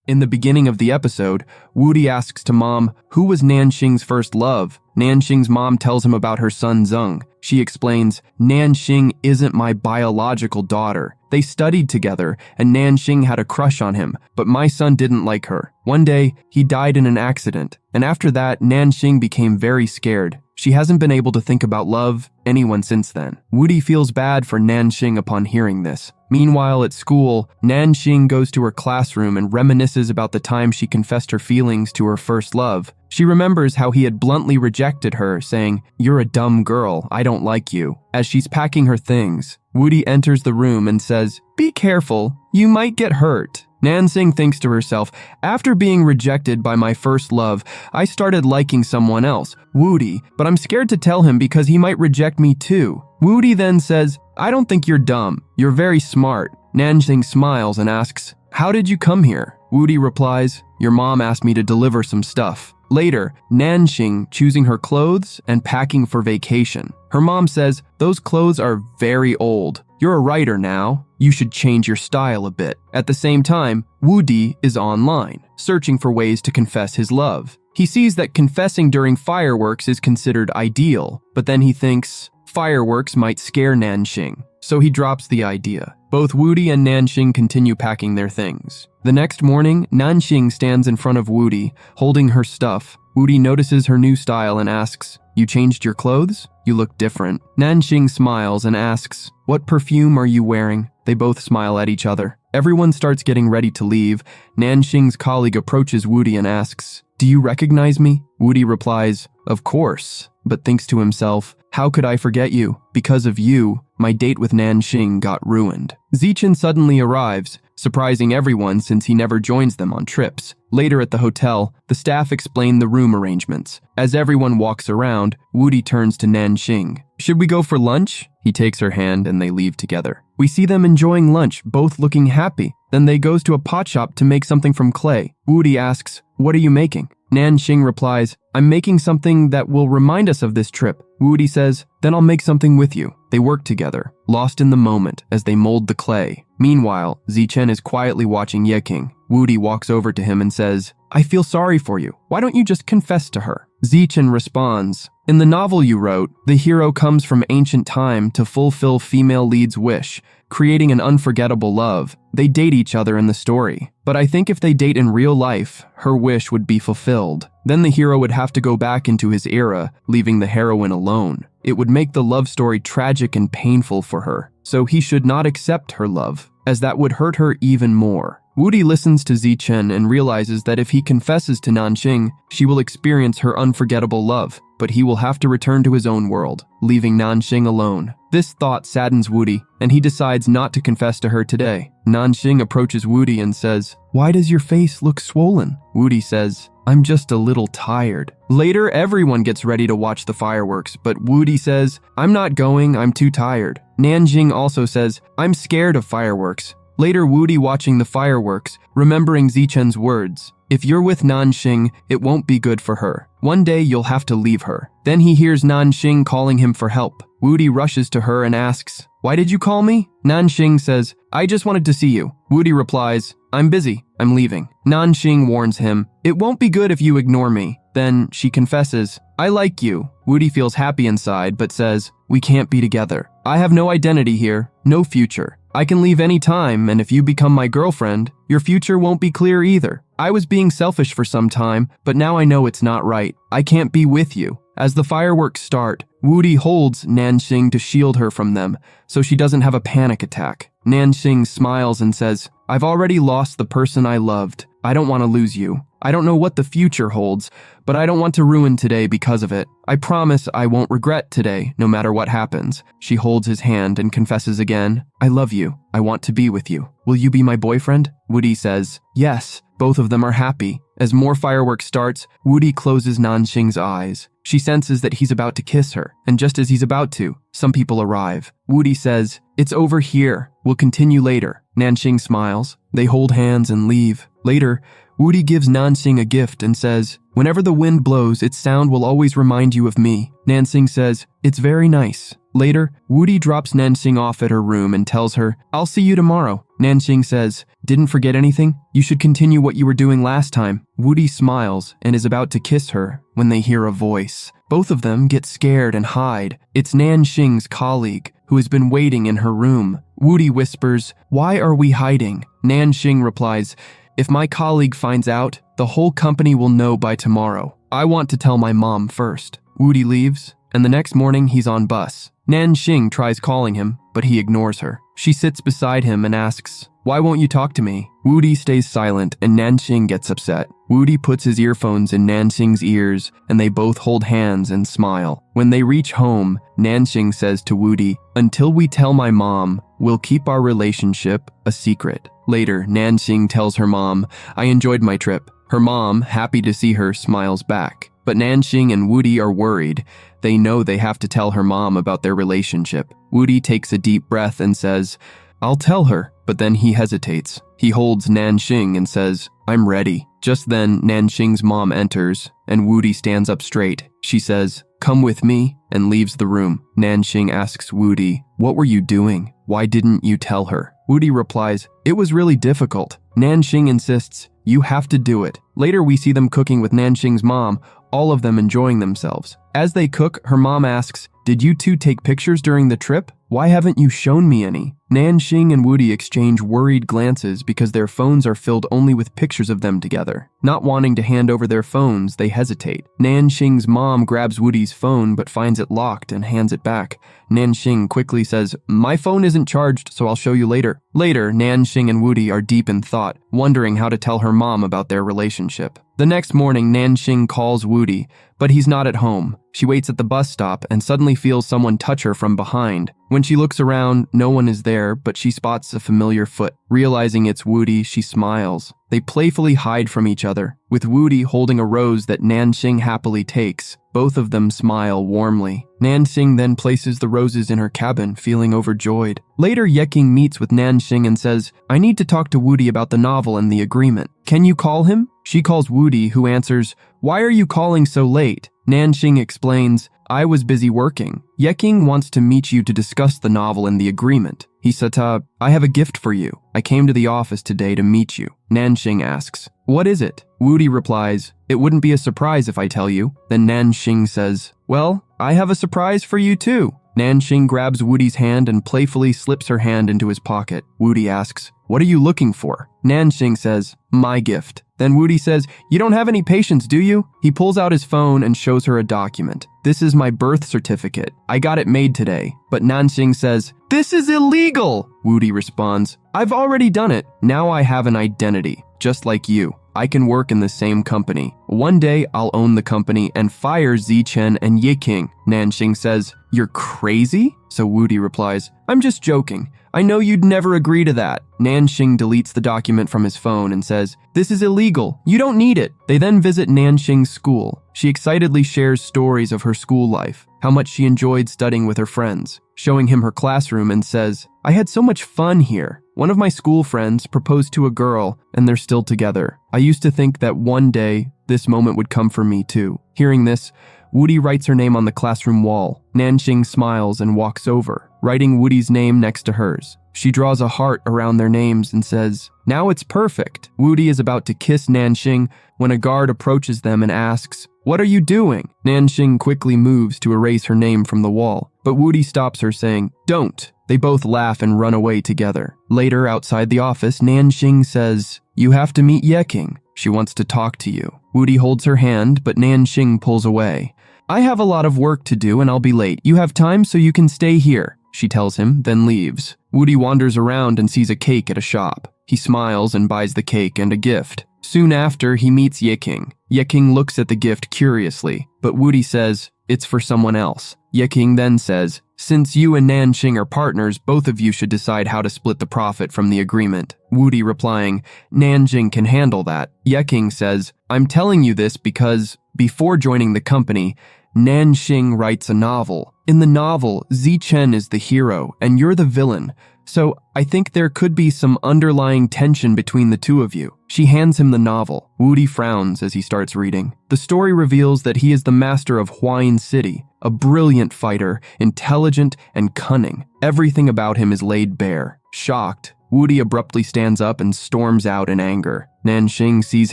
In the beginning of the episode, Woody asks to Mom, who was Nanxing's first love? Nanxing's mom tells him about her son Zeng. She explains, Nanxing isn't my biological daughter. They studied together, and Nanxing had a crush on him, but my son didn't like her. One day, he died in an accident, and after that, Nanxing became very scared. She hasn't been able to think about love, anyone since then. Woody feels bad for Nanxing upon hearing this. Meanwhile, at school, Nanxing goes to her classroom and reminisces about the time she confessed her feelings to her first love. She remembers how he had bluntly rejected her, saying, "You're a dumb girl, I don't like you." As she's packing her things, Woody enters the room and says, "Be careful, you might get hurt." Nanxing thinks to herself, after being rejected by my first love, I started liking someone else, Woody, but I'm scared to tell him because he might reject me too. Woody then says, I don't think you're dumb, you're very smart. Nanxing smiles and asks, how did you come here? Woody replies, your mom asked me to deliver some stuff. Later, Nanxing choosing her clothes and packing for vacation. Her mom says, those clothes are very old. You're a writer now. You should change your style a bit. At the same time, Woody is online, searching for ways to confess his love. He sees that confessing during fireworks is considered ideal, but then he thinks fireworks might scare Nanxing, so he drops the idea. Both Woody and Nanxing continue packing their things. The next morning, Nanxing stands in front of Woody, holding her stuff. Woody notices her new style and asks, you changed your clothes? You look different. Nanxing smiles and asks, what perfume are you wearing? They both smile at each other. Everyone starts getting ready to leave. Nanxing's colleague approaches Woody and asks, do you recognize me? Woody replies, of course, but thinks to himself, how could I forget you? Because of you, my date with Nanxing got ruined. Zichen suddenly arrives, surprising everyone since he never joins them on trips. Later at the hotel, the staff explain the room arrangements. As everyone walks around, Woody turns to Nanxing. Should we go for lunch? He takes her hand and they leave together. We see them enjoying lunch, both looking happy. Then they goes to a pot shop to make something from clay. Woody asks, what are you making? Nanxing replies, I'm making something that will remind us of this trip. Woody says, then I'll make something with you. They work together, lost in the moment as they mold the clay. Meanwhile, Zichen is quietly watching Yeking. Woody walks over to him and says, I feel sorry for you. Why don't you just confess to her? Zichen responds, in the novel you wrote, the hero comes from ancient time to fulfill female lead's wish, creating an unforgettable love. They date each other in the story. But I think if they date in real life, her wish would be fulfilled. Then the hero would have to go back into his era, leaving the heroine alone. It would make the love story tragic and painful for her. So he should not accept her love, as that would hurt her even more. Woody listens to Zichen and realizes that if he confesses to Nanxing, she will experience her unforgettable love, but he will have to return to his own world, leaving Nanxing alone. This thought saddens Woody, and he decides not to confess to her today. Nanxing approaches Woody and says, why does your face look swollen? Woody says, I'm just a little tired. Later, everyone gets ready to watch the fireworks, but Woody says, I'm not going, I'm too tired. Nanxing also says, I'm scared of fireworks. Later, Woody watching the fireworks, remembering Zichen's words, if you're with Nanxing, it won't be good for her. One day you'll have to leave her. Then he hears Nanxing calling him for help. Woody rushes to her and asks, why did you call me? Nanxing says, I just wanted to see you. Woody replies, I'm busy, I'm leaving. Nanxing warns him, it won't be good if you ignore me. Then she confesses, I like you. Woody feels happy inside, but says, we can't be together. I have no identity here, no future. I can leave any time, and if you become my girlfriend, your future won't be clear either. I was being selfish for some time, but now I know it's not right. I can't be with you. As the fireworks start, Woody holds Nanxing to shield her from them, so she doesn't have a panic attack. Nanxing smiles and says, I've already lost the person I loved. I don't want to lose you. I don't know what the future holds, but I don't want to ruin today because of it. I promise I won't regret today, no matter what happens. She holds his hand and confesses again, I love you. I want to be with you. Will you be my boyfriend? Woody says, yes. Both of them are happy. As more fireworks starts, Woody closes Nanxing's eyes. She senses that he's about to kiss her, and just as he's about to, some people arrive. Woody says, it's over here. We'll continue later. Nanxing smiles. They hold hands and leave. Later, Woody gives Nanxing a gift and says, whenever the wind blows, its sound will always remind you of me. Nanxing says, it's very nice. Later, Woody drops Nanxing off at her room and tells her, "I'll see you tomorrow." Nanxing says, "Didn't forget anything? You should continue what you were doing last time." Woody smiles and is about to kiss her when they hear a voice. Both of them get scared and hide. It's Nanxing's colleague, who has been waiting in her room. Woody whispers, "Why are we hiding?" Nanxing replies, "If my colleague finds out, the whole company will know by tomorrow. I want to tell my mom first." Woody leaves, and the next morning he's on bus. Nanxing tries calling him, but he ignores her. She sits beside him and asks, "Why won't you talk to me?" Woody stays silent and Nanxing gets upset. Woody puts his earphones in Nanxing's ears and they both hold hands and smile. When they reach home, Nanxing says to Woody, "Until we tell my mom, we'll keep our relationship a secret." Later, Nanxing tells her mom, "I enjoyed my trip." Her mom, happy to see her, smiles back. But Nanxing and Woody are worried. They know they have to tell her mom about their relationship. Woody takes a deep breath and says, "I'll tell her," but then he hesitates. He holds Nanxing and says, "I'm ready." Just then, Nanxing's mom enters, and Woody stands up straight. She says, "Come with me," and leaves the room. Nanxing asks Woody, "What were you doing? Why didn't you tell her?" Woody replies, "It was really difficult." Nanxing insists, "You have to do it." Later, we see them cooking with Nanxing's mom, all of them enjoying themselves. As they cook, her mom asks, "Did you two take pictures during the trip? Why haven't you shown me any?" Nanxing and Woody exchange worried glances because their phones are filled only with pictures of them together. Not wanting to hand over their phones, they hesitate. Nanxing's mom grabs Woody's phone but finds it locked and hands it back. Nanxing quickly says, "My phone isn't charged, so I'll show you later." Later, Nanxing and Woody are deep in thought, wondering how to tell her mom about their relationship. The next morning, Nanxing calls Woody, but he's not at home. She waits at the bus stop and suddenly feels someone touch her from behind. When she looks around, no one is there, but she spots a familiar foot. Realizing it's Woody, she smiles. They playfully hide from each other, with Woody holding a rose that Nanxing happily takes. Both of them smile warmly. Nanxing then places the roses in her cabin, feeling overjoyed. Later, Yeking meets with Nanxing and says, "I need to talk to Woody about the novel and the agreement. Can you call him?" She calls Woody, who answers, "Why are you calling so late?" Nanxing explains, "I was busy working. Yeking wants to meet you to discuss the novel and the agreement. He said, I have a gift for you. I came to the office today to meet you." Nanxing asks, "What is it?" Woody replies, "It wouldn't be a surprise if I tell you." Then Nanxing says, "Well, I have a surprise for you too." Nanxing grabs Woody's hand and playfully slips her hand into his pocket. Woody asks, "What are you looking for?" Nanxing says, "My gift." Then Woody says, "You don't have any patience, do you?" He pulls out his phone and shows her a document. "This is my birth certificate. I got it made today." But Nanxing says, "This is illegal!" Woody responds, "I've already done it. Now I have an identity, just like you. I can work in the same company. One day I'll own the company and fire Zichen and Yeking." Nanxing says, "You're crazy?" So Woody replies, "I'm just joking. I know you'd never agree to that." Nanxing deletes the document from his phone and says, "This is illegal. You don't need it." They then visit Nanxing's school. She excitedly shares stories of her school life, how much she enjoyed studying with her friends, showing him her classroom and says, "I had so much fun here. One of my school friends proposed to a girl and they're still together. I used to think that one day this moment would come for me too." Hearing this, Woody writes her name on the classroom wall. Nanxing smiles and walks over, writing Woody's name next to hers. She draws a heart around their names and says, "Now it's perfect." Woody is about to kiss Nanxing when a guard approaches them and asks, "What are you doing?" Nanxing quickly moves to erase her name from the wall, but Woody stops her saying, "Don't." They both laugh and run away together. Later, outside the office, Nanxing says, "You have to meet Yeking. She wants to talk to you." Woody holds her hand, but Nanxing pulls away. "I have a lot of work to do and I'll be late. You have time so you can stay here," she tells him, then leaves. Woody wanders around and sees a cake at a shop. He smiles and buys the cake and a gift. Soon after, he meets Yeking. Yeking looks at the gift curiously, but Woody says, "It's for someone else." Yeking then says, "Since you and Nanxing are partners, both of you should decide how to split the profit from the agreement." Woody replying, "Nanxing can handle that." Yeking says, "I'm telling you this because before joining the company, Nanxing writes a novel. In the novel, Zichen is the hero and you're the villain. So I think there could be some underlying tension between the two of you. She hands him the novel. Woody frowns as he starts reading. The story reveals that he is the master of Hawaiian City, a brilliant fighter, intelligent and cunning. Everything about him is laid bare. Shocked, Woody abruptly stands up and storms out in anger. Nanxing sees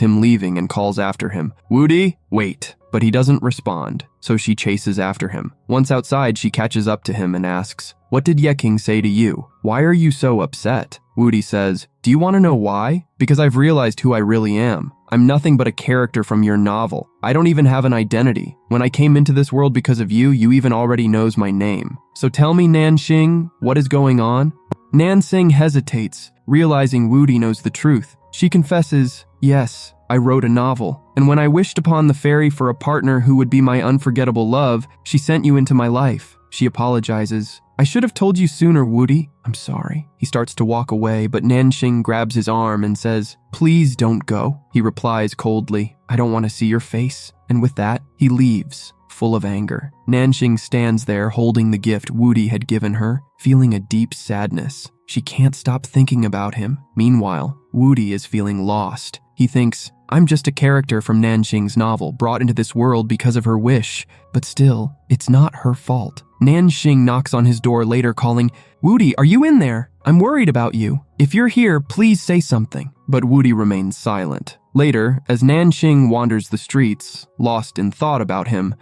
him leaving and calls after him. Woody, wait. But he doesn't respond, so she chases after him. Once outside, she catches up to him and asks, "What did Yeking say to you? Why are you so upset?" Woody says, "Do you want to know why? Because I've realized who I really am. I'm nothing but a character from your novel. I don't even have an identity. When I came into this world because of you, you even already knows my name. So tell me, Nanxing, what is going on?" Nanxing hesitates, realizing Woody knows the truth. She confesses, "Yes, I wrote a novel, and when I wished upon the fairy for a partner who would be my unforgettable love, she sent you into my life." She apologizes. "I should have told you sooner, Woody. I'm sorry." He starts to walk away, but Nanxing grabs his arm and says, "Please don't go." He replies coldly, "I don't want to see your face." And with that, he leaves, full of anger. Nanxing stands there holding the gift Woody had given her, feeling a deep sadness. She can't stop thinking about him. Meanwhile, Woody is feeling lost. He thinks, "I'm just a character from Nanxing's novel, brought into this world because of her wish. But still, it's not her fault." Nanxing knocks on his door later, calling, "Woody, are you in there? I'm worried about you. If you're here, please say something." But Woody remains silent. Later, as Nanxing wanders the streets, lost in thought about him,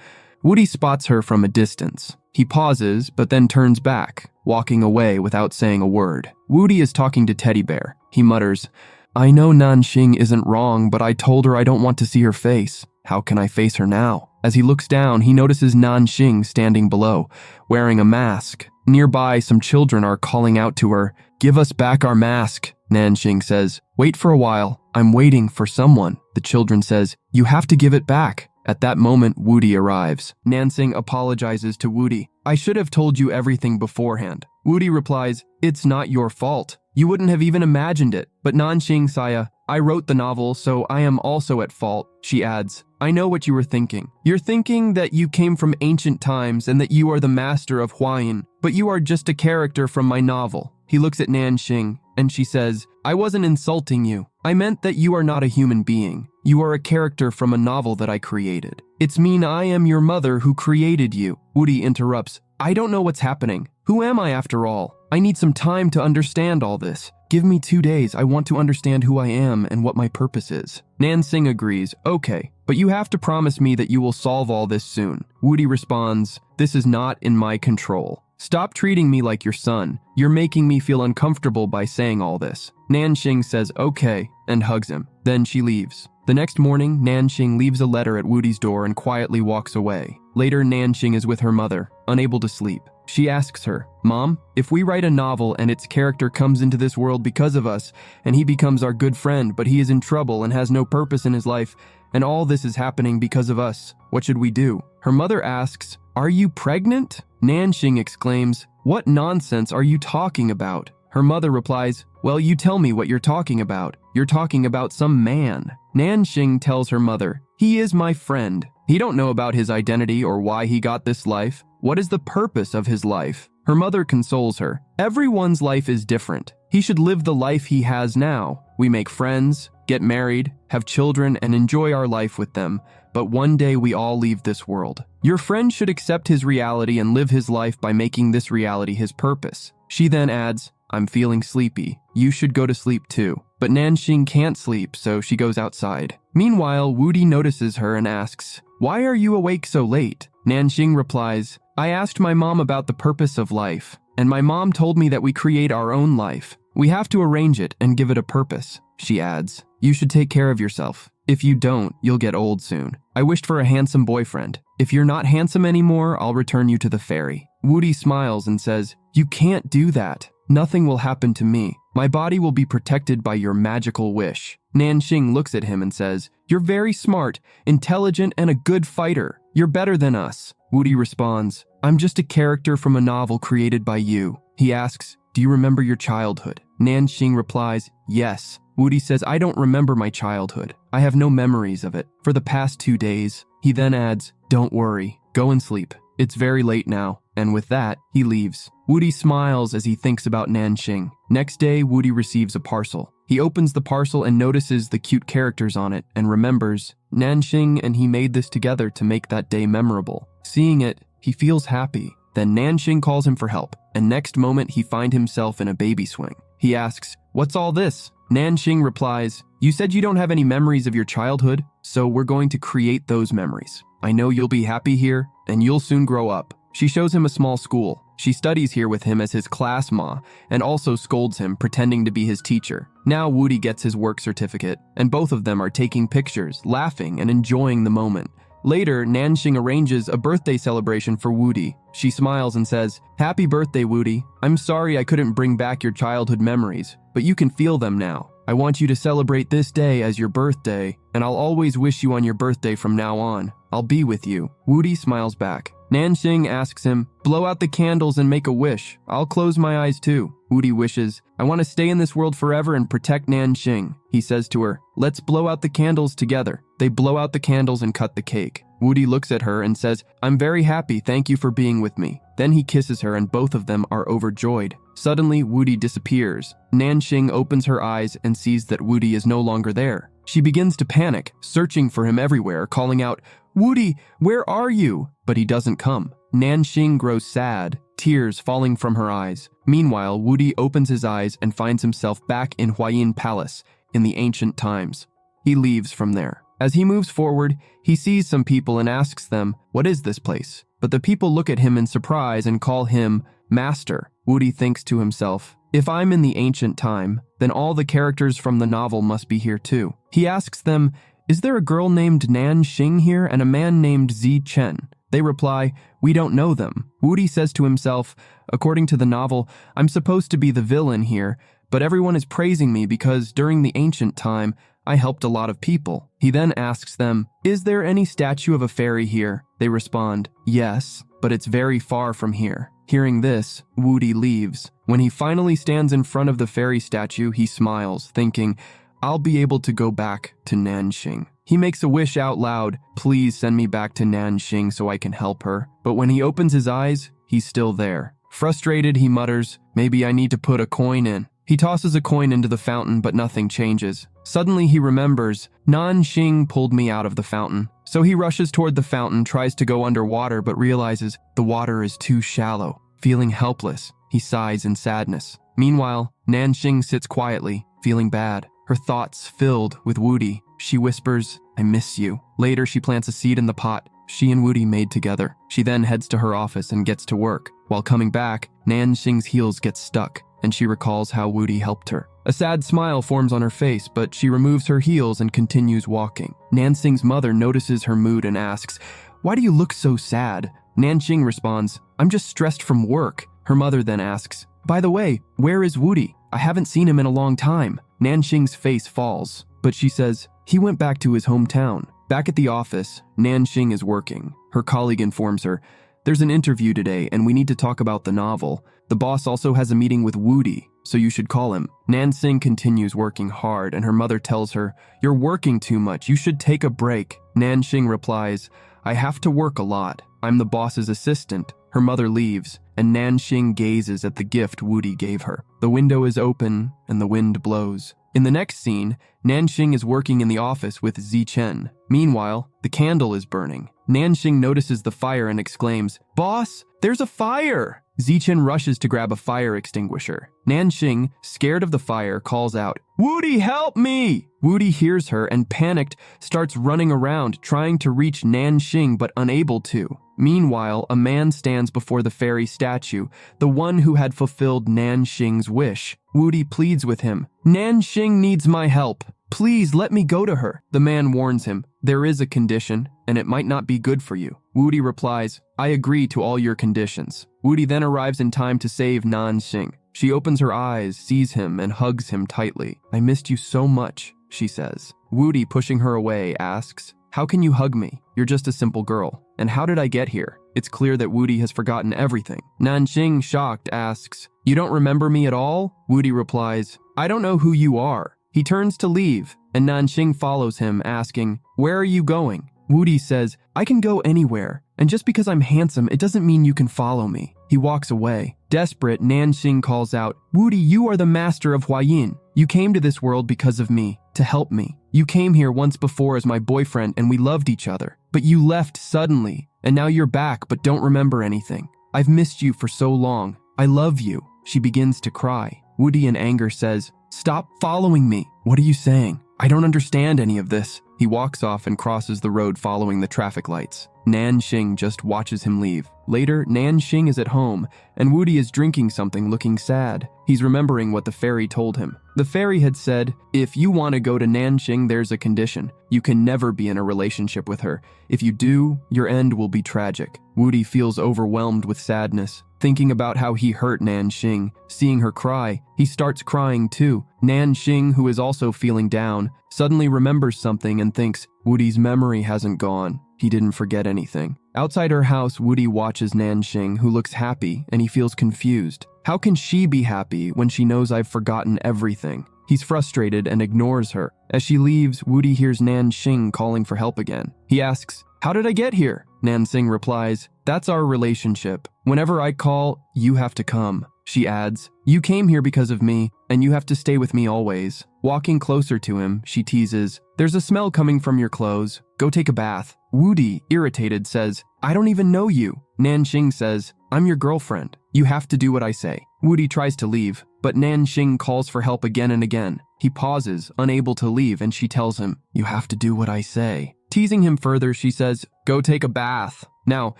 Woody spots her from a distance. He pauses, but then turns back, walking away without saying a word. Woody is talking to Teddy Bear. He mutters, "I know Nanxing isn't wrong, but I told her I don't want to see her face. How can I face her now?" As he looks down, he notices Nanxing standing below, wearing a mask. Nearby, some children are calling out to her, "Give us back our mask." Nanxing says, "Wait for a while. I'm waiting for someone." The children says, "You have to give it back." At that moment, Woody arrives. Nanxing apologizes to Woody. "I should have told you everything beforehand." Woody replies, "It's not your fault. You wouldn't have even imagined it." But Nanxing Saya, "I wrote the novel, so I am also at fault." She adds, "I know what you were thinking. You're thinking that you came from ancient times and that you are the master of Hawaiian, but you are just a character from my novel." He looks at Nanxing, and she says, "I wasn't insulting you. I meant that you are not a human being. You are a character from a novel that I created. It's mean I am your mother who created you." Woody interrupts, "I don't know what's happening. Who am I after all? I need some time to understand all this. Give me 2 days. I want to understand who I am and what my purpose is." Nanxing agrees, "Okay, but you have to promise me that you will solve all this soon." Woody responds, "This is not in my control. Stop treating me like your son. You're making me feel uncomfortable by saying all this." Nanxing says okay and hugs him. Then she leaves. The next morning, Nanxing leaves a letter at Woody's door and quietly walks away. Later, Nanxing is with her mother, unable to sleep. She asks her, "Mom, if we write a novel and its character comes into this world because of us, and he becomes our good friend, but he is in trouble and has no purpose in his life, and all this is happening because of us, what should we do?" Her mother asks, "Are you pregnant?" Nanxing exclaims, "What nonsense are you talking about?" Her mother replies, "Well, you tell me what you're talking about. You're talking about some man." Nanxing tells her mother, "He is my friend. He don't know about his identity or why he got this life. What is the purpose of his life?" Her mother consoles her. "Everyone's life is different. He should live the life he has now. We make friends, get married, have children, and enjoy our life with them. But one day we all leave this world. Your friend should accept his reality and live his life by making this reality his purpose." She then adds, "I'm feeling sleepy. You should go to sleep too." But Nanxing can't sleep, so she goes outside. Meanwhile, Woody notices her and asks, "Why are you awake so late?" Nanxing replies, "I asked my mom about the purpose of life, and my mom told me that we create our own life. We have to arrange it and give it a purpose." She adds, "You should take care of yourself. If you don't, you'll get old soon. I wished for a handsome boyfriend. If you're not handsome anymore, I'll return you to the fairy." Woody smiles and says, "You can't do that. Nothing will happen to me. My body will be protected by your magical wish." Nanxing looks at him and says, "You're very smart, intelligent, and a good fighter. You're better than us." Woody responds, "I'm just a character from a novel created by you." He asks, "Do you remember your childhood?" Nanxing replies, "Yes." Woody says, "I don't remember my childhood. I have no memories of it for the past 2 days. He then adds, "Don't worry. Go and sleep. It's very late now." And with that, he leaves. Woody smiles as he thinks about Nanxing. Next day, Woody receives a parcel. He opens the parcel and notices the cute characters on it and remembers Nanxing and he made this together to make that day memorable. Seeing it, he feels happy. Then Nanxing calls him for help, and next moment he finds himself in a baby swing. He asks, "What's all this?" Nanxing replies, "You said you don't have any memories of your childhood, so we're going to create those memories. I know you'll be happy here, and you'll soon grow up." She shows him a small school. She studies here with him as his class ma, and also scolds him, pretending to be his teacher. Now Woody gets his work certificate, and both of them are taking pictures, laughing, and enjoying the moment. Later, Nanxing arranges a birthday celebration for Woody. She smiles and says, "Happy birthday, Woody. I'm sorry I couldn't bring back your childhood memories, but you can feel them now. I want you to celebrate this day as your birthday, and I'll always wish you on your birthday from now on. I'll be with you." Woody smiles back. Nanxing asks him, "Blow out the candles and make a wish. I'll close my eyes too." Woody wishes, "I want to stay in this world forever and protect Nanxing." He says to her, "Let's blow out the candles together." They blow out the candles and cut the cake. Woody looks at her and says, "I'm very happy, thank you for being with me." Then he kisses her and both of them are overjoyed. Suddenly, Woody disappears. Nanxing opens her eyes and sees that Woody is no longer there. She begins to panic, searching for him everywhere, calling out, "Woody, where are you?" But he doesn't come. Nanxing grows sad, tears falling from her eyes. Meanwhile, Woody opens his eyes and finds himself back in Huayin Palace in the ancient times. He leaves from there. As he moves forward, he sees some people and asks them, "What is this place?" But the people look at him in surprise and call him Master. Woody thinks to himself, "If I'm in the ancient time, then all the characters from the novel must be here too." He asks them, "Is there a girl named Nanxing here and a man named Zi Chen?" They reply, "We don't know them." Woody says to himself, "According to the novel, I'm supposed to be the villain here, but everyone is praising me because during the ancient time, I helped a lot of people." He then asks them, "Is there any statue of a fairy here?" They respond, "Yes, but it's very far from here." Hearing this, Woody leaves. When he finally stands in front of the fairy statue, he smiles, thinking, "I'll be able to go back to Nanxing." He makes a wish out loud, "Please send me back to Nanxing so I can help her." But when he opens his eyes, he's still there. Frustrated, he mutters, "Maybe I need to put a coin in." He tosses a coin into the fountain, but nothing changes. Suddenly he remembers, Nanxing pulled me out of the fountain. So he rushes toward the fountain, tries to go underwater, but realizes the water is too shallow. Feeling helpless, he sighs in sadness. Meanwhile, Nanxing sits quietly, feeling bad. Her thoughts filled with Woody. She whispers, "I miss you." Later, she plants a seed in the pot she and Woody made together. She then heads to her office and gets to work. While coming back, Nanxing's heels get stuck, and she recalls how Woody helped her. A sad smile forms on her face, but she removes her heels and continues walking. Nanxing's mother notices her mood and asks, "Why do you look so sad?" Nanxing responds, "I'm just stressed from work." Her mother then asks, "By the way, where is Woody? I haven't seen him in a long time." Nanxing's face falls, but she says, "He went back to his hometown." Back at the office, Nanxing is working. Her colleague informs her, "There's an interview today and we need to talk about the novel. The boss also has a meeting with Woody, so you should call him." Nanxing continues working hard and her mother tells her, "You're working too much, you should take a break." Nanxing replies, "I have to work a lot. I'm the boss's assistant." Her mother leaves, and Nanxing gazes at the gift Woody gave her. The window is open and the wind blows. In the next scene, Nanxing is working in the office with Zi Chen. Meanwhile, the candle is burning. Nanxing notices the fire and exclaims, "Boss, there's a fire!" Zi Chen rushes to grab a fire extinguisher. Nanxing, scared of the fire, calls out, "Woody, help me!" Woody hears her and, panicked, starts running around, trying to reach Nanxing but unable to. Meanwhile, a man stands before the fairy statue, the one who had fulfilled Nanxing's wish. Woody pleads with him, "Nanxing needs my help. Please let me go to her." The man warns him, "There is a condition, and it might not be good for you." Woody replies, "I agree to all your conditions." Woody then arrives in time to save Nanxing. She opens her eyes, sees him, and hugs him tightly. "I missed you so much," she says. Woody, pushing her away, asks, "How can you hug me? You're just a simple girl. And how did I get here?" It's clear that Woody has forgotten everything. Nanxing, shocked, asks, "You don't remember me at all?" Woody replies, "I don't know who you are." He turns to leave, and Nanxing follows him, asking, "Where are you going?" Woody says, "I can go anywhere, and just because I'm handsome, it doesn't mean you can follow me." He walks away. Desperate, Nanxing calls out, "Woody, you are the master of Huayin. You came to this world because of me, to help me. You came here once before as my boyfriend and we loved each other. But you left suddenly, and now you're back but don't remember anything. I've missed you for so long. I love you." She begins to cry. Woody in anger says, "Stop following me." "What are you saying? I don't understand any of this." He walks off and crosses the road following the traffic lights. Nanxing just watches him leave. Later, Nanxing is at home, and Woody is drinking something looking sad. He's remembering what the fairy told him. The fairy had said, "If you want to go to Nanxing, there's a condition. You can never be in a relationship with her. If you do, your end will be tragic." Woody feels overwhelmed with sadness. Thinking about how he hurt Nanxing, seeing her cry, he starts crying too. Nanxing, who is also feeling down, suddenly remembers something and thinks, Woody's memory hasn't gone. He didn't forget anything. Outside her house, Woody watches Nanxing, who looks happy, and he feels confused. How can she be happy when she knows I've forgotten everything? He's frustrated and ignores her. As she leaves, Woody hears Nanxing calling for help again. He asks, "How did I get here?" Nanxing replies, "That's our relationship. Whenever I call, you have to come." She adds, "You came here because of me, and you have to stay with me always." Walking closer to him, she teases, "There's a smell coming from your clothes. Go take a bath." Woody, irritated, says, "I don't even know you." Nanxing says, "I'm your girlfriend. You have to do what I say." Woody tries to leave, but Nanxing calls for help again and again. He pauses, unable to leave, and she tells him, "You have to do what I say." Teasing him further, she says, "Go take a bath." Now,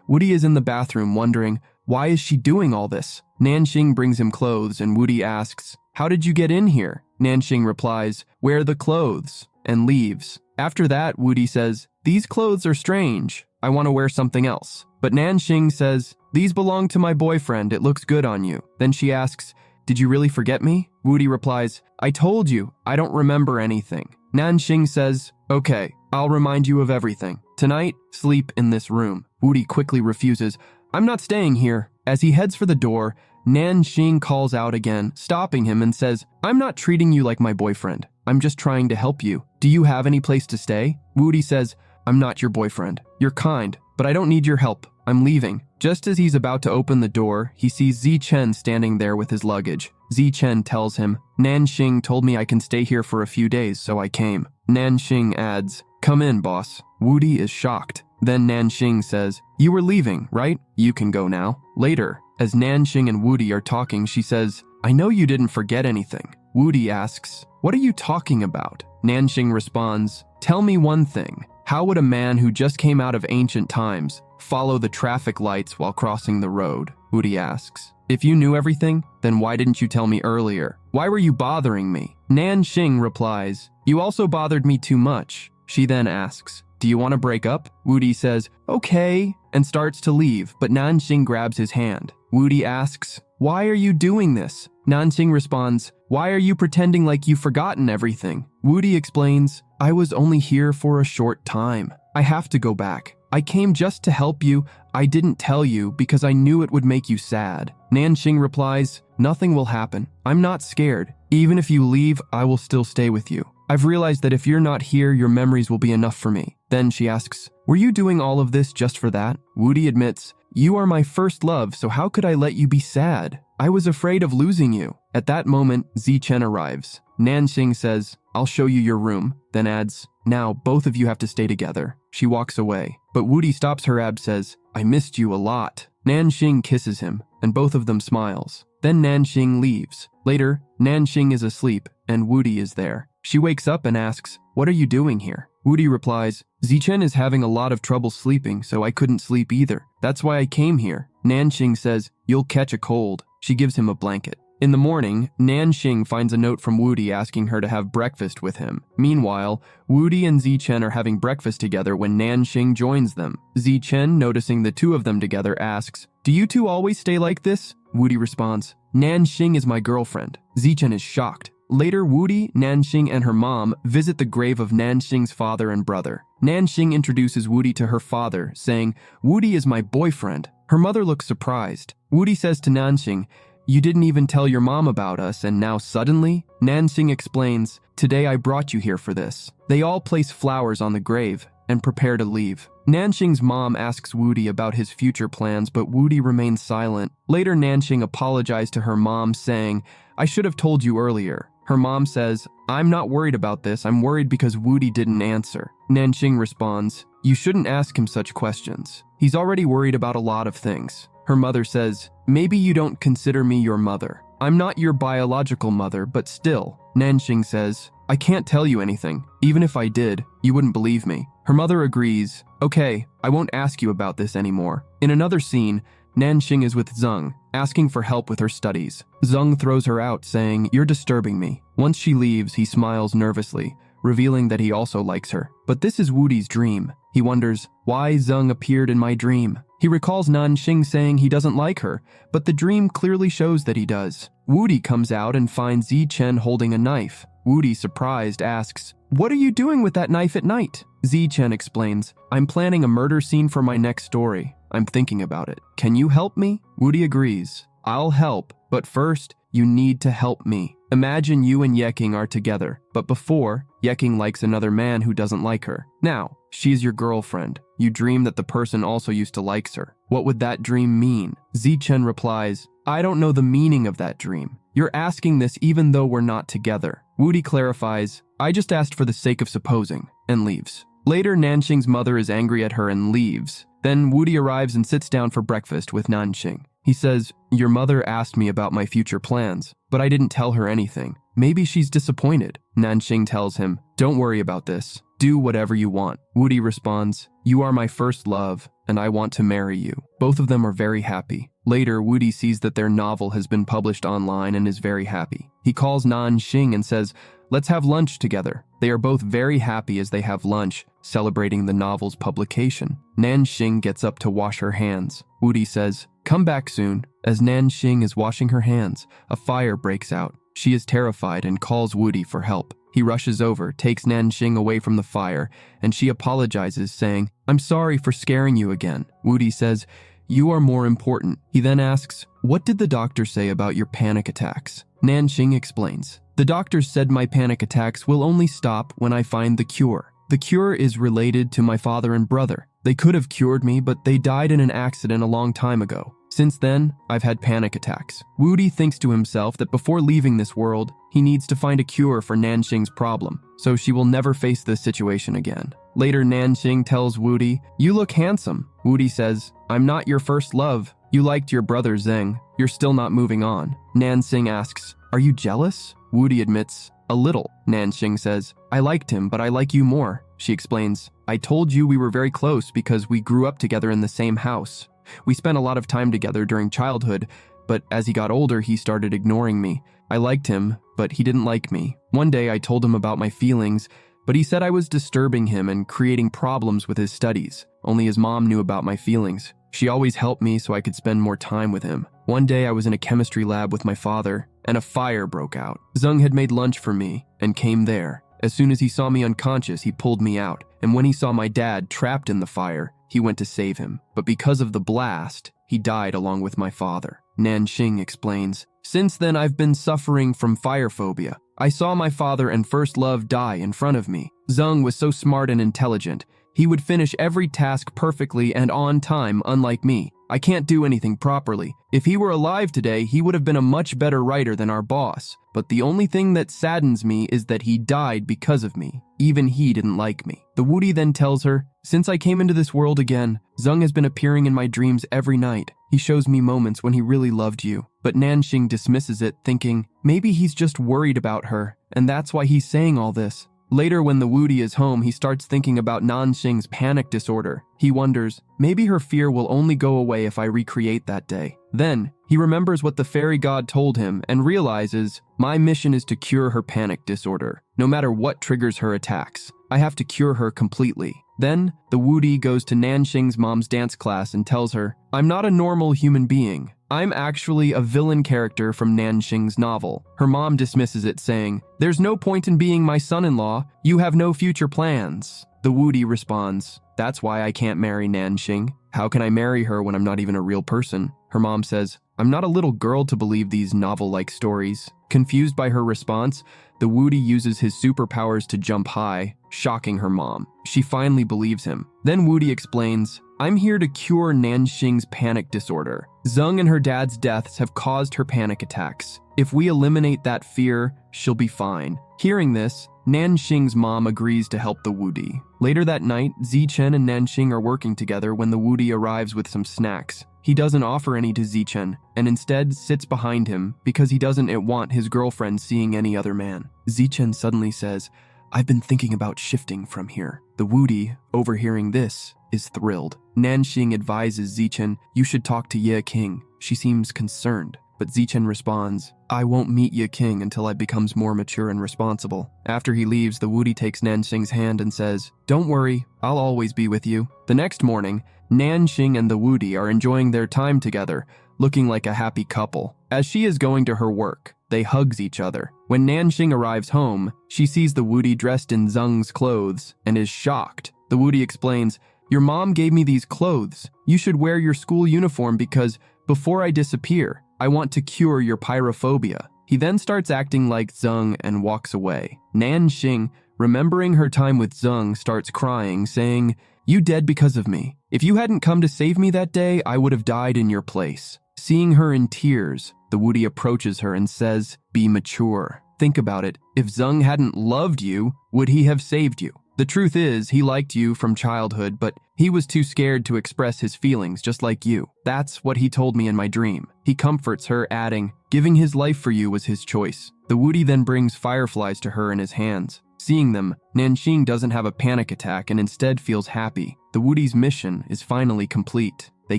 Woody is in the bathroom wondering, why is she doing all this? Nanxing brings him clothes, and Woody asks, "How did you get in here?" Nanxing replies, "Wear the clothes," and leaves. After that, Woody says, "These clothes are strange. I want to wear something else." But Nanxing says, "These belong to my boyfriend. It looks good on you." Then she asks, "Did you really forget me?" Woody replies, "I told you, I don't remember anything." Nanxing says, "Okay, I'll remind you of everything. Tonight, sleep in this room." Woody quickly refuses, "I'm not staying here." As he heads for the door, Nanxing calls out again, stopping him and says, "I'm not treating you like my boyfriend. I'm just trying to help you. Do you have any place to stay?" Woody says, "I'm not your boyfriend. You're kind, but I don't need your help. I'm leaving." Just as he's about to open the door, he sees Zichen standing there with his luggage. Zichen tells him, "Nanxing told me I can stay here for a few days, so I came." Nanxing adds, "Come in, boss." Woody is shocked. Then Nanxing says, "You were leaving, right? You can go now." Later, as Nanxing and Woody are talking, she says, "I know you didn't forget anything." Woody asks, "What are you talking about?" Nanxing responds, "Tell me one thing. How would a man who just came out of ancient times follow the traffic lights while crossing the road?" Woody asks, "If you knew everything, then why didn't you tell me earlier? Why were you bothering me?" Nanxing replies, "You also bothered me too much." She then asks, "Do you want to break up?" Woody says, "Okay," and starts to leave, but Nanxing grabs his hand. Woody asks, "Why are you doing this?" Nanxing responds, "Why are you pretending like you've forgotten everything?" Woody explains, "I was only here for a short time. I have to go back. I came just to help you. I didn't tell you because I knew it would make you sad." Nanxing replies, "Nothing will happen. I'm not scared. Even if you leave, I will still stay with you. I've realized that if you're not here, your memories will be enough for me." Then she asks, "Were you doing all of this just for that?" Woody admits, "You are my first love, so how could I let you be sad? I was afraid of losing you." At that moment, Zichen arrives. Nanxing says, "I'll show you your room," then adds, "Now both of you have to stay together." She walks away, but Woody stops her and says, "I missed you a lot." Nanxing kisses him, and both of them smiles. Then Nanxing leaves. Later, Nanxing is asleep, and Woody is there. She wakes up and asks, "What are you doing here?" Woody replies, "Zichen is having a lot of trouble sleeping, so I couldn't sleep either. That's why I came here." Nanxing says, "You'll catch a cold." She gives him a blanket. In the morning, Nanxing finds a note from Woody asking her to have breakfast with him. Meanwhile, Woody and Zichen are having breakfast together when Nanxing joins them. Zichen, noticing the two of them together, asks, "Do you two always stay like this?" Woody responds, "Nanxing is my girlfriend." Zichen is shocked. Later, Woody, Nanxing, and her mom visit the grave of Nanxing's father and brother. Nanxing introduces Woody to her father, saying, "Woody is my boyfriend." Her mother looks surprised. Woody says to Nanxing, "You didn't even tell your mom about us, and now suddenly?" Nanxing explains, "Today I brought you here for this." They all place flowers on the grave and prepare to leave. Nanxing's mom asks Woody about his future plans, but Woody remains silent. Later, Nanxing apologized to her mom, saying, "I should have told you earlier." Her mom says, I'm not worried about this, I'm worried because Woody didn't answer. Nanxing responds, you shouldn't ask him such questions. He's already worried about a lot of things. Her mother says, maybe you don't consider me your mother. I'm not your biological mother, but still. Nanxing says, I can't tell you anything. Even if I did, you wouldn't believe me. Her mother agrees, okay, I won't ask you about this anymore. In another scene, Nanxing is with Zeng, asking for help with her studies. Zeng throws her out, saying, you're disturbing me. Once she leaves, he smiles nervously, revealing that he also likes her. But this is Woody's dream. He wonders why Zeng appeared in my dream. He recalls Nanxing saying he doesn't like her, but the dream clearly shows that he does. Woody comes out and finds Zichen holding a knife. Woody, surprised, asks, what are you doing with that knife at night? Zichen explains, I'm planning a murder scene for my next story. I'm thinking about it. Can you help me? Woody agrees. I'll help, but first, you need to help me. Imagine you and Yeking are together, but before, Yeking likes another man who doesn't like her. Now, she's your girlfriend. You dream that the person also used to like her. What would that dream mean? Zichen replies, I don't know the meaning of that dream. You're asking this even though we're not together. Woody clarifies, I just asked for the sake of supposing, and leaves. Later, Nanxing's mother is angry at her and leaves. Then Woody arrives and sits down for breakfast with Nanxing. He says, your mother asked me about my future plans, but I didn't tell her anything. Maybe she's disappointed. Nanxing tells him, don't worry about this. Do whatever you want. Woody responds, you are my first love, and I want to marry you. Both of them are very happy. Later, Woody sees that their novel has been published online and is very happy. He calls Nanxing and says, let's have lunch together. They are both very happy as they have lunch, celebrating the novel's publication. Nanxing gets up to wash her hands. Woody says, come back soon. As Nanxing is washing her hands, a fire breaks out. She is terrified and calls Woody for help. He rushes over, takes Nanxing away from the fire, and she apologizes, saying, I'm sorry for scaring you again. Woody says, you are more important. He then asks, what did the doctor say about your panic attacks? Nanxing explains, the doctor said my panic attacks will only stop when I find the cure. The cure is related to my father and brother. They could have cured me, but they died in an accident a long time ago. Since then, I've had panic attacks. Woody thinks to himself that before leaving this world, he needs to find a cure for Nanxing's problem, so she will never face this situation again. Later, Nanxing tells Woody, you look handsome. Woody says, I'm not your first love. You liked your brother Zeng. You're still not moving on. Nanxing asks, are you jealous? Woody admits, a little. Nanxing says, I liked him, but I like you more. She explains, I told you we were very close because we grew up together in the same house. We spent a lot of time together during childhood, but as he got older, he started ignoring me. I liked him, but he didn't like me. One day I told him about my feelings, but he said I was disturbing him and creating problems with his studies. Only his mom knew about my feelings. She always helped me so I could spend more time with him. One day I was in a chemistry lab with my father, and a fire broke out. Zeng had made lunch for me and came there. As soon as he saw me unconscious, he pulled me out, and when he saw my dad trapped in the fire, he went to save him. But because of the blast, he died along with my father. Nanxing explains, since then I've been suffering from fire phobia. I saw my father and first love die in front of me. Zeng was so smart and intelligent. He would finish every task perfectly and on time, unlike me. I can't do anything properly. If he were alive today, he would have been a much better writer than our boss. But the only thing that saddens me is that he died because of me. Even he didn't like me. The Woody then tells her, since I came into this world again, Zeng has been appearing in my dreams every night. He shows me moments when he really loved you. But Nanxing dismisses it, thinking, maybe he's just worried about her, and that's why he's saying all this. Later, when the Woody is home, he starts thinking about Nanxing's panic disorder. He wonders, maybe her fear will only go away if I recreate that day. Then, he remembers what the fairy god told him and realizes, my mission is to cure her panic disorder. No matter what triggers her attacks, I have to cure her completely. Then, the Woody goes to Nanxing's mom's dance class and tells her, I'm not a normal human being. I'm actually a villain character from Nanxing's novel. Her mom dismisses it, saying, there's no point in being my son-in-law. You have no future plans. The Woody responds, that's why I can't marry Nanxing. How can I marry her when I'm not even a real person? Her mom says, I'm not a little girl to believe these novel-like stories. Confused by her response, the Woody uses his superpowers to jump high, shocking her mom. She finally believes him. Then Woody explains, I'm here to cure Nanxing's panic disorder. Zeng and her dad's deaths have caused her panic attacks. If we eliminate that fear, she'll be fine. Hearing this, Nanxing's mom agrees to help the Woody. Later that night, Zichen and Nanxing are working together when the Woody arrives with some snacks. He doesn't offer any to Zichen, and instead sits behind him because he doesn't want his girlfriend seeing any other man. Zichen suddenly says, I've been thinking about shifting from here. The Woody, overhearing this, is thrilled. Nanxing advises Zichen, you should talk to Ye King. She seems concerned. But Zichen responds, I won't meet Ye King until I becomes more mature and responsible. After he leaves, the Woody takes Nanxing's hand and says, don't worry, I'll always be with you. The next morning, Nanxing and the Woody are enjoying their time together, looking like a happy couple. As she is going to her work, they hugs each other. When Nanxing arrives home, she sees the Woody dressed in Zeng's clothes and is shocked. The Woody explains, your mom gave me these clothes. You should wear your school uniform because before I disappear, I want to cure your pyrophobia. He then starts acting like Zeng and walks away. Nanxing, remembering her time with Zeng, starts crying, saying, you dead because of me. If you hadn't come to save me that day, I would have died in your place. Seeing her in tears, the Woody approaches her and says, be mature. Think about it. If Zeng hadn't loved you, would he have saved you? The truth is, he liked you from childhood, but he was too scared to express his feelings, just like you. That's what he told me in my dream. He comforts her, adding, giving his life for you was his choice. The Woody then brings fireflies to her in his hands. Seeing them, Nanxing doesn't have a panic attack and instead feels happy. The Woody's mission is finally complete. They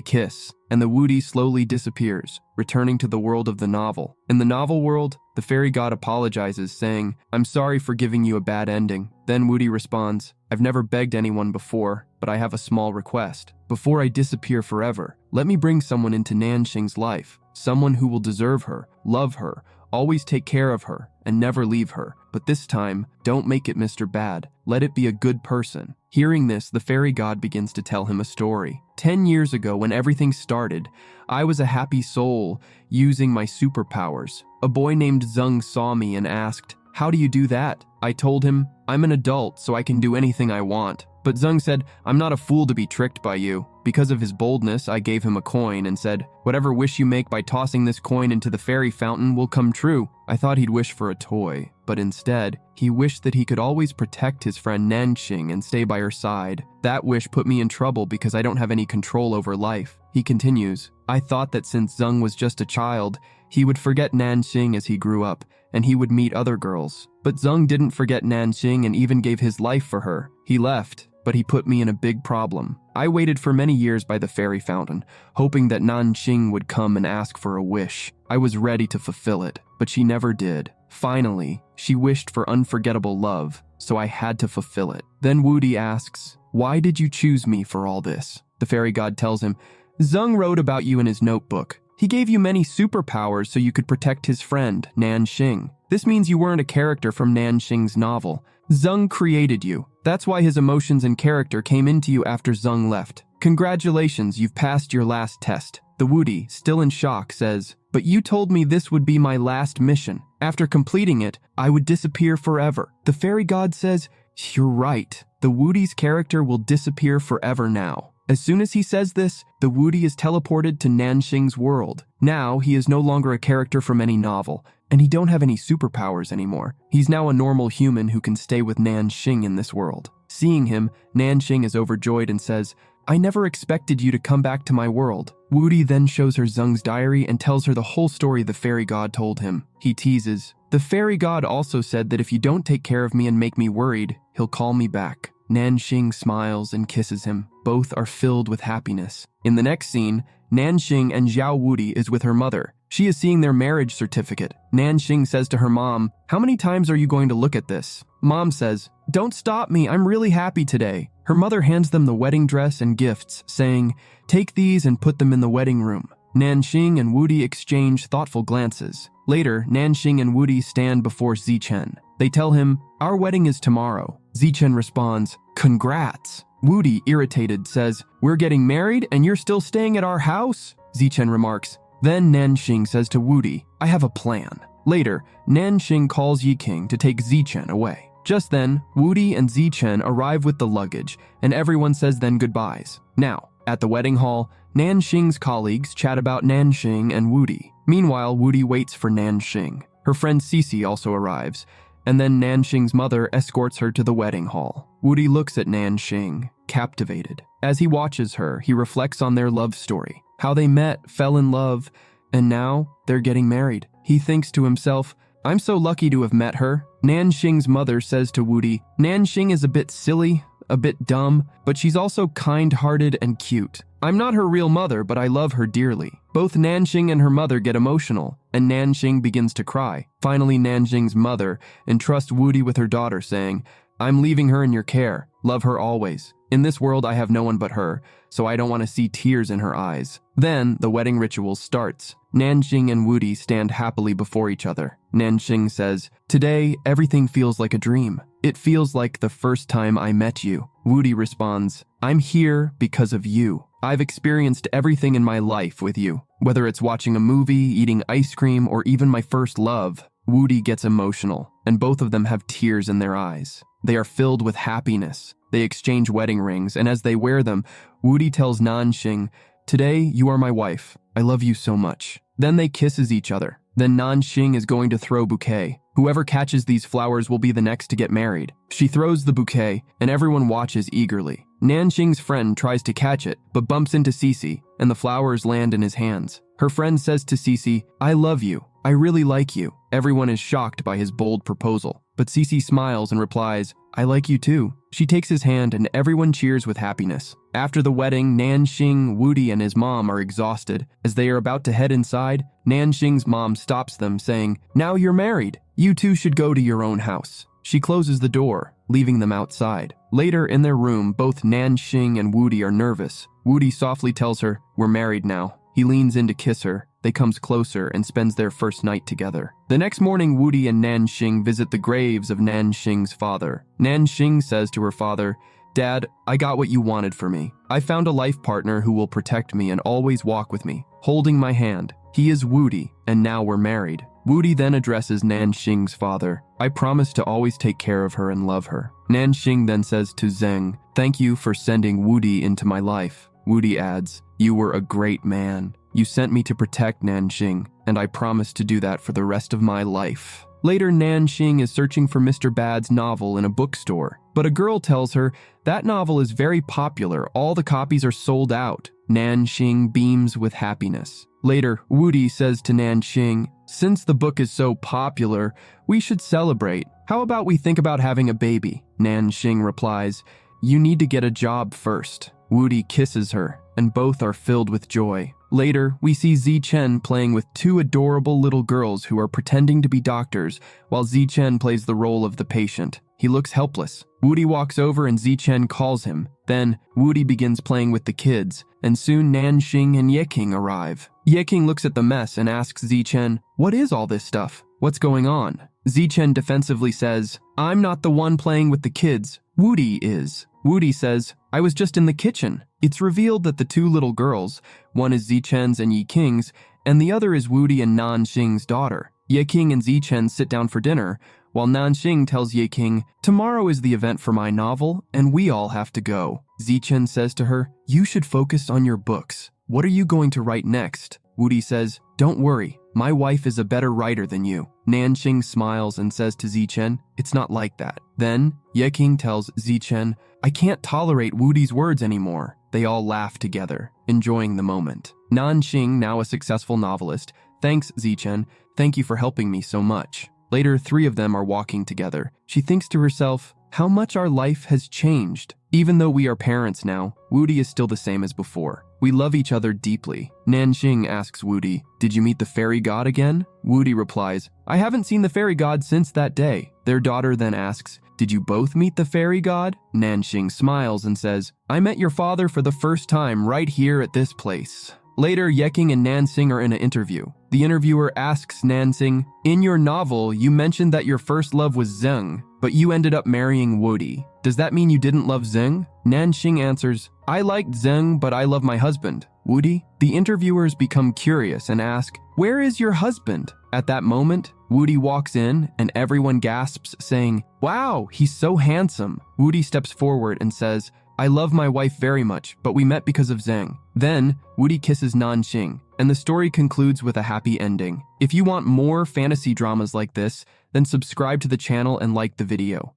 kiss, and the Woody slowly disappears, returning to the world of the novel. In the novel world, the fairy god apologizes, saying, I'm sorry for giving you a bad ending. Then Woody responds, I've never begged anyone before, but I have a small request. Before I disappear forever, let me bring someone into Nanxing's life, someone who will deserve her, love her, always take care of her, and never leave her. But this time, don't make it Mr. Bad. Let it be a good person. Hearing this, the fairy god begins to tell him a story. 10 years ago, when everything started, I was a happy soul using my superpowers. A boy named Zeng saw me and asked, how do you do that? I told him, I'm an adult, so I can do anything I want. But Zeng said, I'm not a fool to be tricked by you. Because of his boldness, I gave him a coin and said, whatever wish you make by tossing this coin into the fairy fountain will come true. I thought he'd wish for a toy, but instead, he wished that he could always protect his friend Nanxing and stay by her side. That wish put me in trouble because I don't have any control over life. He continues, I thought that since Zeng was just a child, he would forget Nanxing as he grew up, and he would meet other girls. But Zeng didn't forget Nanxing and even gave his life for her. He left, but he put me in a big problem. I waited for many years by the fairy fountain, hoping that Nanxing would come and ask for a wish. I was ready to fulfill it, but she never did. Finally, she wished for unforgettable love, so I had to fulfill it. Then Woody asks, why did you choose me for all this? The fairy god tells him, Zeng wrote about you in his notebook. He gave you many superpowers so you could protect his friend, Nanxing. This means you weren't a character from Nanxing's novel. Zeng created you. That's why his emotions and character came into you after Zeng left. Congratulations, you've passed your last test. The Woody, still in shock, says, but you told me this would be my last mission. After completing it, I would disappear forever. The fairy god says, you're right. The Woody's character will disappear forever now. As soon as he says this, the Woody is teleported to Nanxing's world. Now, he is no longer a character from any novel, and he don't have any superpowers anymore. He's now a normal human who can stay with Nanxing in this world. Seeing him, Nanxing is overjoyed and says, I never expected you to come back to my world. Woody then shows her Zeng's diary and tells her the whole story the fairy god told him. He teases, the fairy god also said that if you don't take care of me and make me worried, he'll call me back. Nanxing smiles and kisses him. Both are filled with happiness. In the next scene, Nanxing and Xiao Woody is with her mother. She is seeing their marriage certificate. Nanxing says to her mom, how many times are you going to look at this? Mom says, don't stop me, I'm really happy today. Her mother hands them the wedding dress and gifts, saying, take these and put them in the wedding room. Nanxing and Woody exchange thoughtful glances. Later, Nanxing and Woody stand before Zichen. They tell him, our wedding is tomorrow. Zichen responds, congrats. Woody, irritated, says, we're getting married and you're still staying at our house? Zichen remarks. Then Nanxing says to Woody, I have a plan. Later, Nanxing calls Yi King to take Zichen away. Just then, Woody and Zichen arrive with the luggage, and everyone says then goodbyes. Now, at the wedding hall, Nanxing's colleagues chat about Nanxing and Woody. Meanwhile, Woody waits for Nanxing. Her friend Cece also arrives, and then Nanxing's mother escorts her to the wedding hall. Woody looks at Nanxing, captivated. As he watches her, he reflects on their love story, how they met, fell in love, and now they're getting married. He thinks to himself, I'm so lucky to have met her. Nanxing's mother says to Woody, Nanxing is a bit silly, a bit dumb, but she's also kind-hearted and cute. I'm not her real mother, but I love her dearly. Both Nanxing and her mother get emotional, and Nanxing begins to cry. Finally, Nanxing's mother entrusts Woody with her daughter, saying, I'm leaving her in your care. Love her always. In this world, I have no one but her, so I don't want to see tears in her eyes. Then, the wedding ritual starts. Nanxing and Woody stand happily before each other. Nanxing says, Today, everything feels like a dream. It feels like the first time I met you. Woody responds, I'm here because of you. I've experienced everything in my life with you. Whether it's watching a movie, eating ice cream, or even my first love. Woody gets emotional, and both of them have tears in their eyes. They are filled with happiness. They exchange wedding rings, and as they wear them, Woody tells Nanxing, Today, you are my wife. I love you so much. Then they kisses each other. Then Nanxing is going to throw bouquet. Whoever catches these flowers will be the next to get married. She throws the bouquet, and everyone watches eagerly. Nanxing's friend tries to catch it, but bumps into Cece, and the flowers land in his hands. Her friend says to Cece, I love you. I really like you. Everyone is shocked by his bold proposal, but Cece smiles and replies, I like you too. She takes his hand and everyone cheers with happiness. After the wedding, Nanxing, Woody, and his mom are exhausted. As they are about to head inside, Nanxing's mom stops them, saying, Now you're married. You two should go to your own house. She closes the door, leaving them outside. Later, in their room, both Nanxing and Woody are nervous. Woody softly tells her, We're married now. He leans in to kiss her. They comes closer and spends their first night together. The next morning, Woody and Nanxing visit the graves of Nanxing's father. Nanxing says to her father, Dad, I got what you wanted for me. I found a life partner who will protect me and always walk with me, holding my hand. He is Woody, and now we're married. Woody then addresses Nanxing's father. I promise to always take care of her and love her. Nanxing then says to Zheng, Thank you for sending Woody into my life. Woody adds, You were a great man. You sent me to protect Nanxing, and I promise to do that for the rest of my life. Later, Nanxing is searching for Mr. Bad's novel in a bookstore, but a girl tells her that novel is very popular. All the copies are sold out. Nanxing beams with happiness. Later, Woody says to Nanxing, Since the book is so popular, we should celebrate. How about we think about having a baby? Nanxing replies, You need to get a job first. Woody kisses her, and both are filled with joy. Later, we see Zichen playing with two adorable little girls who are pretending to be doctors, while Zichen plays the role of the patient. He looks helpless. Woody walks over and Zichen calls him. Then, Woody begins playing with the kids, and soon Nanxing and Yeking arrive. Yeking looks at the mess and asks Zichen, What is all this stuff? What's going on? Zichen defensively says, I'm not the one playing with the kids. Woody is. Woody says, I was just in the kitchen. It's revealed that the two little girls, one is Zichen's and Yiking's, and the other is Woody and Nanxing's daughter. Yiking and Zichen sit down for dinner, while Nanxing tells Yiking, Tomorrow is the event for my novel, and we all have to go. Zichen says to her, You should focus on your books. What are you going to write next? Woody says, Don't worry, my wife is a better writer than you. Nanxing smiles and says to Zichen, It's not like that. Then, Yiking tells Zichen, I can't tolerate Woody's words anymore. They all laugh together, enjoying the moment. Nanxing, now a successful novelist, thanks Zichen, Thank you for helping me so much. Later, three of them are walking together. She thinks to herself, How much our life has changed. Even though we are parents now, Woody is still the same as before. We love each other deeply. Nanxing asks Woody, Did you meet the fairy god again? Woody replies, I haven't seen the fairy god since that day. Their daughter then asks, Did you both meet the fairy god? Nanxing smiles and says, I met your father for the first time right here at this place. Later, Yeking and Nanxing are in an interview. The interviewer asks Nanxing, In your novel, you mentioned that your first love was Zheng, but you ended up marrying Woody. Does that mean you didn't love Zheng? Nanxing answers, I liked Zheng, but I love my husband. Woody? The interviewers become curious and ask, "Where is your husband?" At that moment, Woody walks in and everyone gasps, saying, "Wow, he's so handsome." Woody steps forward and says, "I love my wife very much, but we met because of Zhang." Then, Woody kisses Nanxing, and the story concludes with a happy ending. If you want more fantasy dramas like this, then subscribe to the channel and like the video.